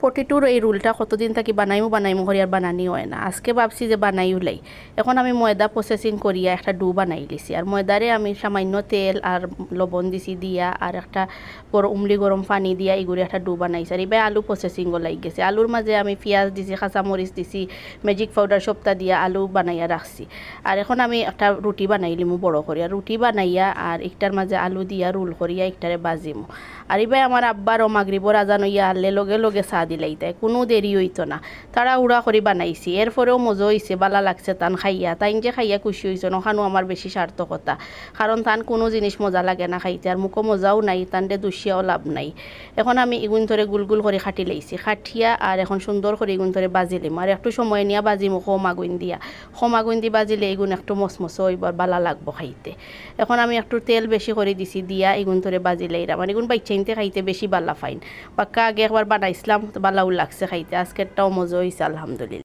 পটেটোর এই রোলটা কতদিন থাকি বানাইমু করি আর বানানি হয় না। আজকে ভাবছি যে বানাই উলাই। এখন আমি ময়দা প্রসেসিং করিয়া একটা ডু বানাই লিছি। আর ময়দারে আমি সামান্য তেল আর লবণ দিছি দিয়া আর একটা বড় উমলি গরম পানি দিয়া এগুলি একটা ডু বানাইছি। আর এবার আলু প্রসেসিং লাই গেছে। আলুর মাঝে আমি পেঁয়াজ দিছি, কাঁচামরিচ দিছি, ম্যাজিক পাউডার সবটা দিয়া আলু বানাইয়া রাখছি। আর এখন আমি একটা রুটি বানাইলিমু বড় করিয়া, রুটি বানাইয়া আর একটার মাঝে আলু দিয়া রোল করিয়া একটারে বাজিমু। আর এবার আমার আব্বার ও মাগরিবর আজান হইয়া আনলে লগে লগে চা দিলাই তাই কোনো দেরি হইতো না। তারা উড়া করে বানাইছি, এরপরেও মজা হয়েছে, বালা লাগছে তান খাইয়া। তাইন যে খাইয়া খুশি হয়েছে ওখানো আমার বেশি সার্থকতা, কারণ তান কোনো জিনিস মজা লাগে না খাইতে, আর মুখো মজাও নাই, তানরে দুষিয়াও লাভ নাই। এখন আমি এগুন ধরে গুল গুল করে খাটি লাইছি, খাটিয়া আর এখন সুন্দর করে এগুন ধরে বাজিলিম। আর একটু সময় নিয়ে বাজিমু কম আগুন দিয়া, কম আগুন দিয়ে বাজিলে এগুন একটু মসমস হইবার বালা লাগবো খাইতে। এখন আমি একটু তেল বেশি করে দিছি, দিয়া এগুন ধরে বাজিলে আমার এগুন বাচ্চাইনতে খাইতে বেশি বালা ফাইন। পাক্কা আগে একবার বানাইছিলাম, বালাও লাগছে খাইতে, আজকেরটাও মজা হয়েছে আলহামদুলিল্লাহ।